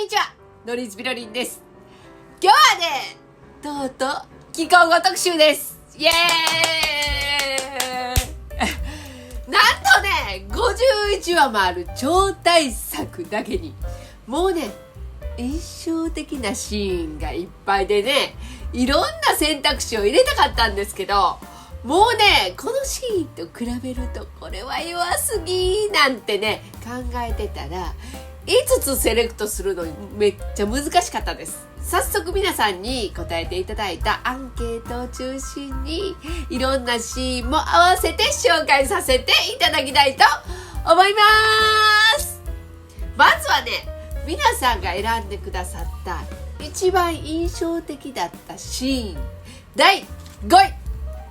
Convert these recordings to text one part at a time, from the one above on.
にちは、ノリズピロリンです。今日はね、とうとう気候語特集です。イエーイなんとね、51話もある超大作だけに、もうね、印象的なシーンがいっぱいでね、いろんな選択肢を入れたかったんですけど、もうね、このシーンと比べるとこれは弱すぎなんてね、考えてたら、5つセレクトするのめっちゃ難しかったです。早速皆さんに答えていただいたアンケートを中心にいろんなシーンも合わせて紹介させていただきたいと思います。まずはね、皆さんが選んでくださった一番印象的だったシーン第5位、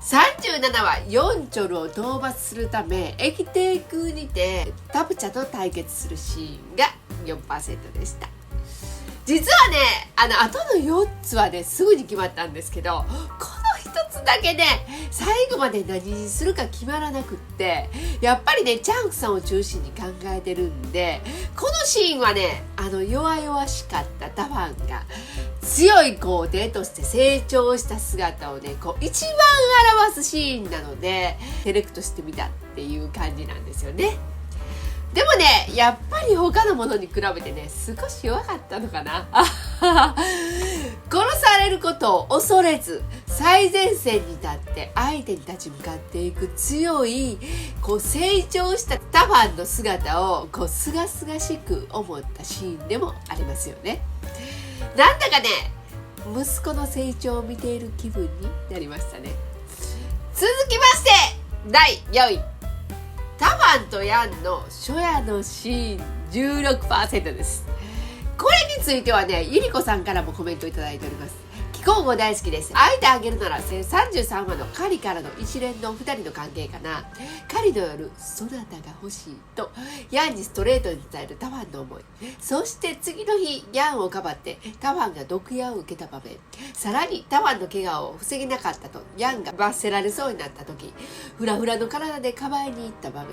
37話ヨンチョルを討伐するため駅帝空にてタプチャと対決するシーンが 4% でした。実はね、あとの4つはね、すぐに決まったんですけど、この1つだけね、最後まで何にするか決まらなくって、やっぱりね、チャンクさんを中心に考えてるんで、このシーンはね、弱々しかったタファンが強い皇帝として成長した姿をね、こう一番表すシーンなのでセレクトしてみたっていう感じなんですよね。でもね、やっぱり他のものに比べてね、少し弱かったのかな殺されることを恐れず最前線に立って相手に立ち向かっていく強いこう成長したタファンの姿をこうすがすがしく思ったシーンでもありますよね。なんだかね、息子の成長を見ている気分になりましたね。続きまして第4位、タファンとヤンの初夜のシーン 16% です。これについてはね、ゆりこさんからもコメントいただいております。気候語大好きです。あえてあげるなら1033話のカリからの一連の2人の関係かな。カリの夜そなたが欲しいとヤンにストレートに伝えるタファンの思い、そして次の日ヤンをかばってタファンが毒矢を受けた場面、さらにタファンの怪我を防げなかったとヤンが罰せられそうになった時、フラフラの体でかばいに行った場面、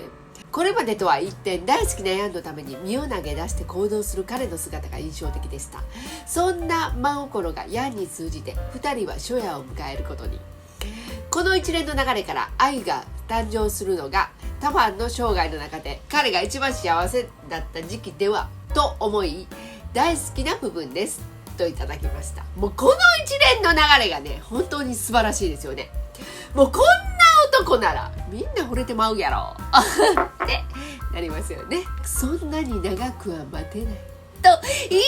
これまでとは一転大好きなヤンのために身を投げ出して行動する彼の姿が印象的でした。そんな真心がヤンに通じて2人は初夜を迎えることに。この一連の流れから愛が誕生するのがタファンの生涯の中で彼が一番幸せだった時期ではと思い大好きな部分ですといただきました。もうこの一連の流れがね、本当に素晴らしいですよね。もうこんな男ならみんな惚れてまうやろってなりますよね。そんなに長くは待てないと言い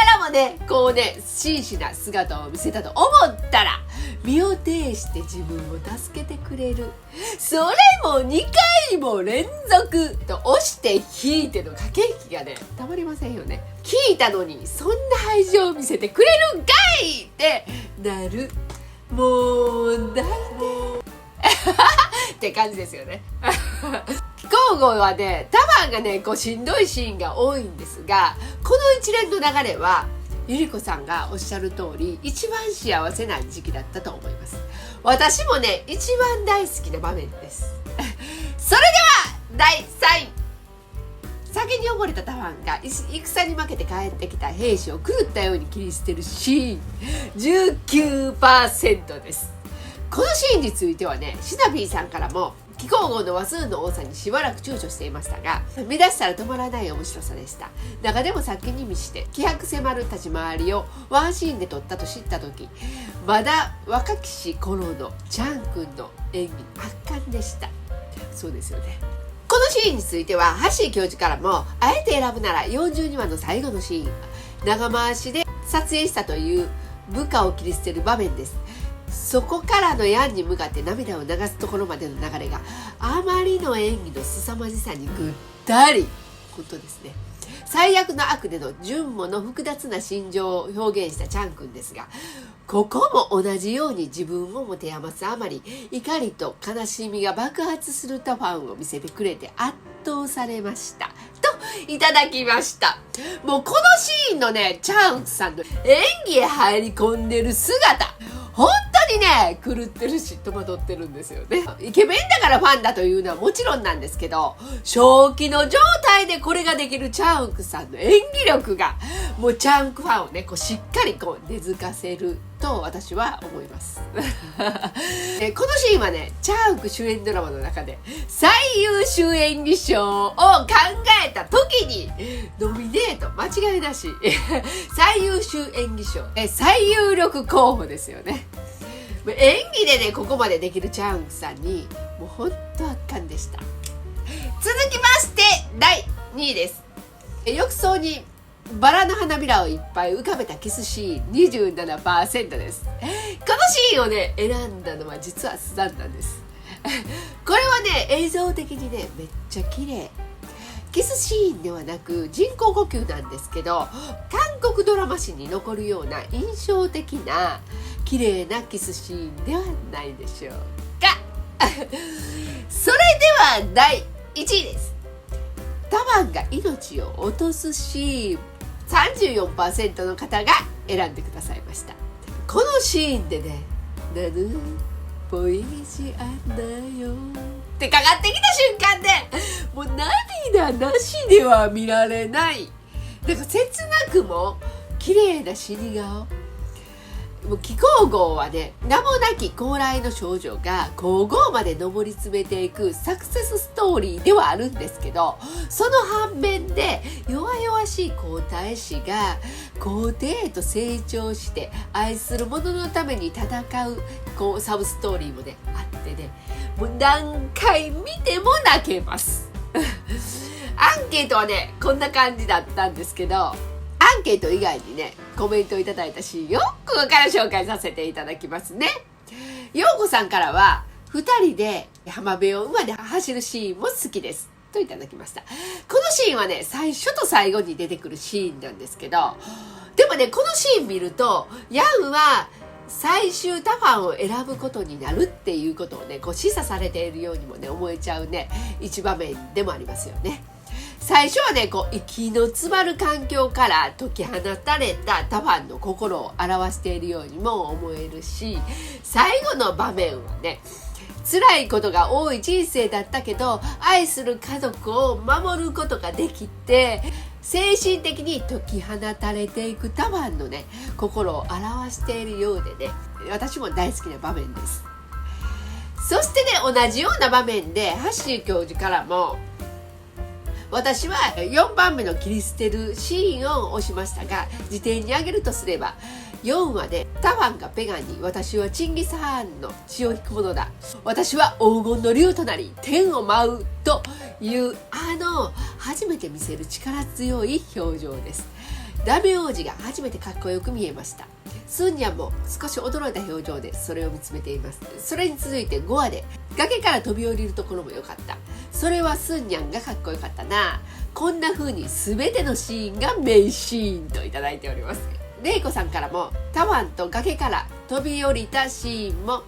ながらもね、こうね、真摯な姿を見せたと思ったら身を挺して自分を助けてくれる、それも2回も連続と押して引いての駆け引きがね、たまりませんよね。聞いたのにそんな愛情を見せてくれるんかいってなる、もう大体って感じですよね。気候語はね、タファンがね、こうしんどいシーンが多いんですが、この一連の流れはゆりこさんがおっしゃる通り一番幸せな時期だったと思います。私もね、一番大好きな場面です。それでは第3位、酒に溺れたタファンが戦に負けて帰ってきた兵士を狂ったように切り捨てるシーン 19% です。このシーンについてはね、シナピーさんからも気候語の話数の多さにしばらく躊躇していましたが、見出したら止まらない面白さでした。中でも先に見して気迫迫る立ち回りをワンシーンで撮ったと知った時、まだ若きし頃のチャン君の演技圧巻でした。そうですよね。このシーンについては橋井教授からも、あえて選ぶなら42話の最後のシーン、長回しで撮影したという部下を切り捨てる場面です。そこからのヤンに向かって涙を流すところまでの流れがあまりの演技の凄まじさにぐったり、本当ですね。最悪の悪での純もの複雑な心情を表現したチャン君ですが、ここも同じように自分を持て余すあまり怒りと悲しみが爆発するタファンを見せてくれて圧倒されましたといただきました。もうこのシーンのね、チャンさんの演技へ入り込んでる姿、本当にね狂ってるし戸惑ってるんですよね。イケメンだからファンだというのはもちろんなんですけど、正気の状態でこれができるチャンクさんの演技力がもうチャンクファンをねしっかり根付かせると私は思いますこのシーンはねチャンク主演ドラマの中で最優秀演技賞を考えた時にノミネート間違いなし最優秀演技賞最有力候補ですよね。演技でねここまでできるチャンクさんにもうほんと圧巻でした。続きまして第2位です。浴槽にバラの花びらをいっぱい浮かべたキスシーン 27% です。このシーンをね選んだのは実はスザンなんですこれはね映像的にねめっちゃ綺麗。キスシーンではなく人工呼吸なんですけど、韓国ドラマ史に残るような印象的な綺麗なキスシーンではないでしょうかそれでは第1位です。タワンが命を落とすシーン 34% の方が選んでくださいました。このシーンでねナヌポイジアンナよってかかってきた瞬間でもう涙なしでは見られない、なんか切なくも綺麗な死に顔。もう気候号はね名もなき高麗の少女が皇后まで上り詰めていくサクセスストーリーではあるんですけど、その反面で弱々しい皇太子が皇帝へと成長して愛する者のために戦うサブストーリーもねあってね、もう何回見ても泣けますアンケートはねこんな感じだったんですけど、アンケート以外にねコメントをいただいたシーンをここから紹介させていただきますね。ようこさんからは2人で浜辺を馬で走るシーンも好きですといただきました。このシーンはね最初と最後に出てくるシーンなんですけど、でもねこのシーン見るとヤンは最終タファンを選ぶことになるっていうことをね示唆されているようにもね思えちゃうね一場面でもありますよね。最初はね息の詰まる環境から解き放たれたタファンの心を表しているようにも思えるし、最後の場面はね辛いことが多い人生だったけど愛する家族を守ることができて精神的に解き放たれていくタファンのね心を表しているようでね私も大好きな場面です。そしてね同じような場面でハッシー教授からも私は4番目の切り捨てるシーンを押しましたが、辞典に挙げるとすれば4話でタファンがペガンに私はチンギス・ハーンの血を引くものだ、私は黄金の竜となり天を舞うという初めて見せる力強い表情です。ダメ王子が初めてかっこよく見えました。スンニャンも少し驚いた表情でそれを見つめています。それに続いて5話で崖から飛び降りるところも良かった。それはスンニャンがかっこよかったな。こんな風に全てのシーンが名シーンといただいております。レイコさんからもタワンと崖から飛び降りたシーンも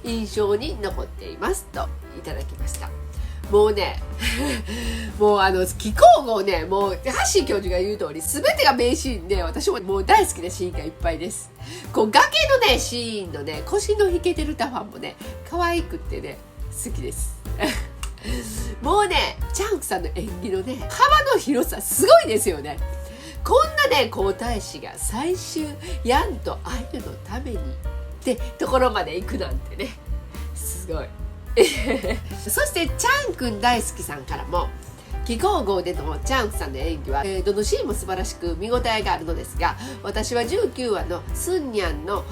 印象に残っていますといただきました。もうねもう気候号ねもうハッシー教授が言う通り全てが名シーンで私ももう大好きなシーンがいっぱいです。崖のねシーンのね腰の引けてるタファンもね可愛くってね好きですもうねチャンクさんの演技のね幅の広さすごいですよね。こんなね皇太子が最終ヤンとアユのためにってところまで行くなんてねすごいそしてチャン君大好きさんからも気候号でのチャンクさんの演技は、どのシーンも素晴らしく見応えがあるのですが、私は19話のスンニャンの、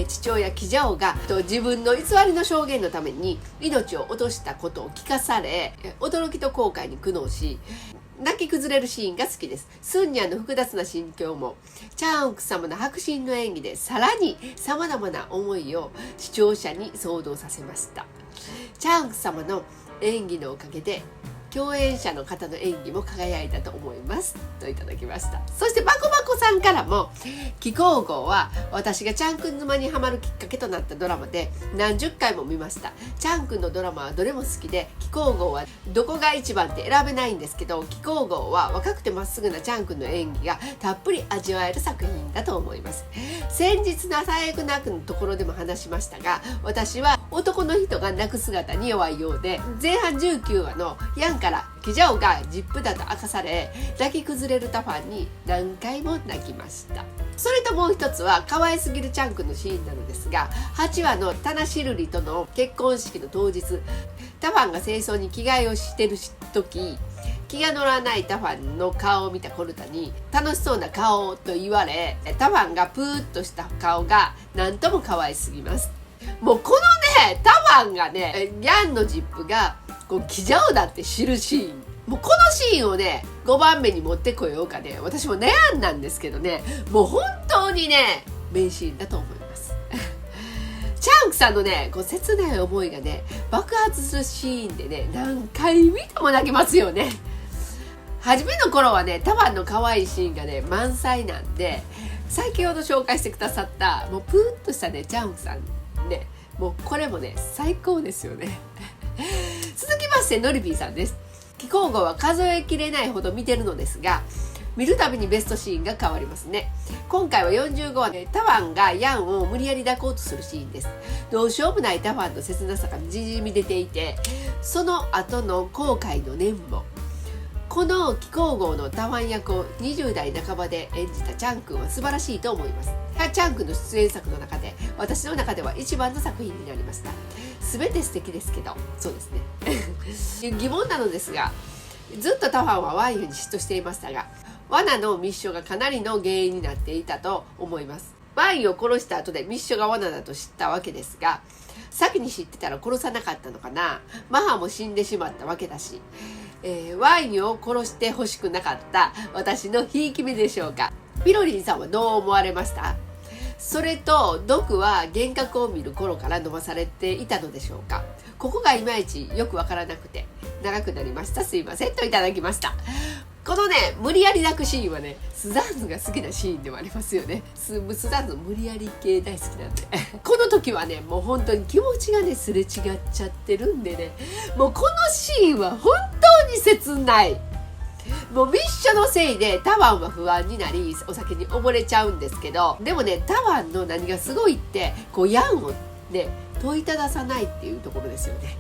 父親キジャオが自分の偽りの証言のために命を落としたことを聞かされ驚きと後悔に苦悩し泣き崩れるシーンが好きです。スンニャンの複雑な心境もチャンウク様の迫真の演技でさらに様々な思いを視聴者に騒動させました。チャンウク様の演技のおかげで共演者の方の演技も輝いたと思いますといただきました。そしてバコバコさんからも気候号は私がチャン君沼にハマるきっかけとなったドラマで何十回も見ました。チャン君のドラマはどれも好きで、気候号はどこが一番って選べないんですけど、気候号は若くてまっすぐなチャン君の演技がたっぷり味わえる作品だと思います。先日の最悪なくのところでも話しましたが、私は男の人が泣く姿に弱いようで、前半19話のヤンからキジャオがジップだと明かされ泣き崩れるタファンに何回も泣きました。それともう一つは可愛すぎるチャン君のシーンなのですが、8話のタナシルリとの結婚式の当日、タファンが清掃に着替えをしてる時、気が乗らないタファンの顔を見たコルタに楽しそうな顔と言われ、タファンがプーッとした顔が何とも可愛すぎます。もうこのねタファンがね、ヤンのジップがこうキジャオだって知るシーン、もうこのシーンをね5番目に持ってこようかね、私も悩んだんですけどね、もう本当にね名シーンだと思いますチャンクさんのねこう切ない思いがね爆発するシーンでね、何回見ても泣けますよね。初めの頃はねタファンの可愛いシーンがね満載なんで、先ほど紹介してくださったもうプーッとしたねチャンクさんね、もうこれもね最高ですよね続きましてノリピーさんです。気候号は数えきれないほど見てるのですが、見るたびにベストシーンが変わりますね。今回は45話でタファンがヤンを無理やり抱こうとするシーンです。どうしようもないタファンの切なさがにじみ出ていて、その後の後悔の念も、この気候号のタファン役を20代半ばで演じたチャン君は素晴らしいと思います。チャン君の出演作の中で私の中では一番の作品になりました。全て素敵ですけど、そうですね疑問なのですが、ずっとタファンはワインに嫉妬していましたが、罠の密書がかなりの原因になっていたと思います。ワインを殺した後で密書が罠だと知ったわけですが、先に知ってたら殺さなかったのかな。マハも死んでしまったわけだし、ワインを殺してほしくなかった私のひいき目でしょうか。ピロリンさんはどう思われました？それと毒は幻覚を見る頃から飲まされていたのでしょうか。ここがいまいちよくわからなくて長くなりました。すいませんといただきました。このね無理やり泣くシーンはねスザンヌが好きなシーンではありますよね。スザンヌ無理やり系大好きなんでこの時はねもう本当に気持ちがねすれ違っちゃってるんでね、もうこのシーンは本当に切ない。もうミッションのせいでタワンは不安になりお酒に溺れちゃうんですけど、でもねタワンの何がすごいってこうヤンをね問いたださないっていうところですよね。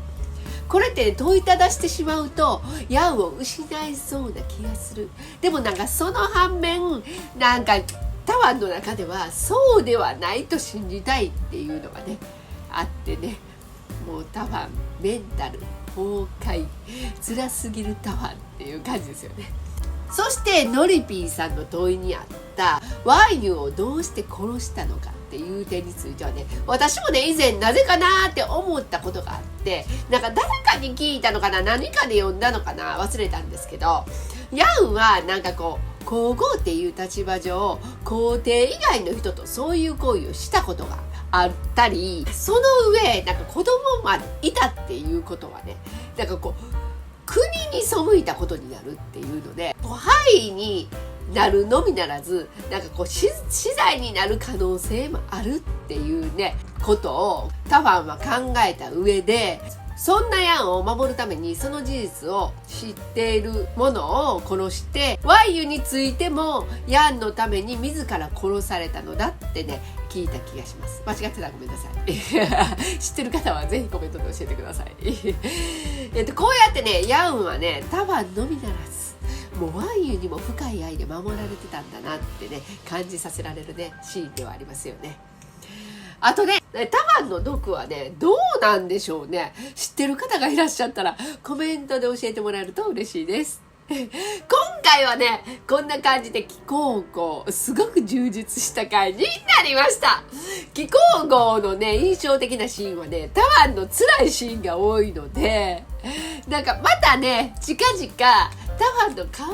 これって、ね、問いただしてしまうとヤンを失いそうな気がする。でもなんかその反面なんかタワンの中ではそうではないと信じたいっていうのがねあってね、もうタワンメンタル崩壊、辛すぎるタワンっていう感じですよね。そしてノリピーさんの問いにあったワインをどうして殺したのかっていう点についてはね、私もね以前なぜかなって思ったことがあって、なんか誰かに聞いたのかな、何かで読んだのかな忘れたんですけど、ヤンはなんかこう皇后っていう立場上皇帝以外の人とそういう行為をしたことがあったり、その上なんか子供までいたっていうことはね、なんかこう国に背いたことになるっていうので、敗になるのみならずなんかこう死罪になる可能性もあるっていうねことをタファンは考えた上で、そんなヤンを守るためにその事実を知っているものを殺して、ワイユについてもヤンのために自ら殺されたのだってね聞いた気がします。間違ってたらごめんなさい知ってる方はぜひコメントで教えてくださいこうやってねヤンはねタファンのみならずもうワイユにも深い愛で守られてたんだなってね感じさせられるねシーンではありますよね。あとねタファンの毒はねどうなんでしょうね。知ってる方がいらっしゃったらコメントで教えてもらえると嬉しいです今回はねこんな感じで気候号すごく充実した回になりました。気候号のね印象的なシーンはねタファンの辛いシーンが多いので、なんかまたね近々タファンの可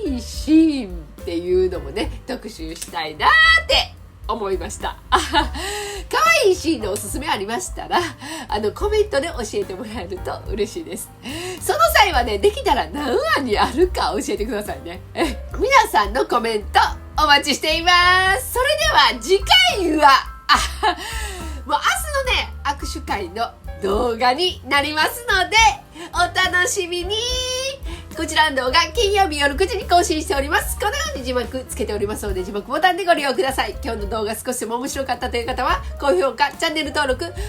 愛いシーンっていうのもね特集したいなーって思いました可愛いシーンのおすすめありましたらコメントで教えてもらえると嬉しいです。その際はねできたら何話にあるか教えてくださいね皆さんのコメントお待ちしています。それでは次回は、もう明日のね、握手会の動画になりますので、お楽しみに。こちらの動画、金曜日夜9時に更新しております。このように字幕つけておりますので、字幕ボタンでご利用ください。今日の動画少しでも面白かったという方は、高評価、チャンネル登録、コメントで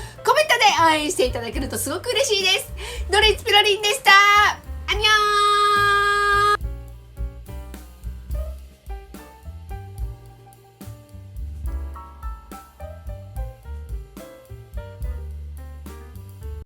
応援していただけるとすごく嬉しいです。ドレッツピロリンでした。アンニョーン。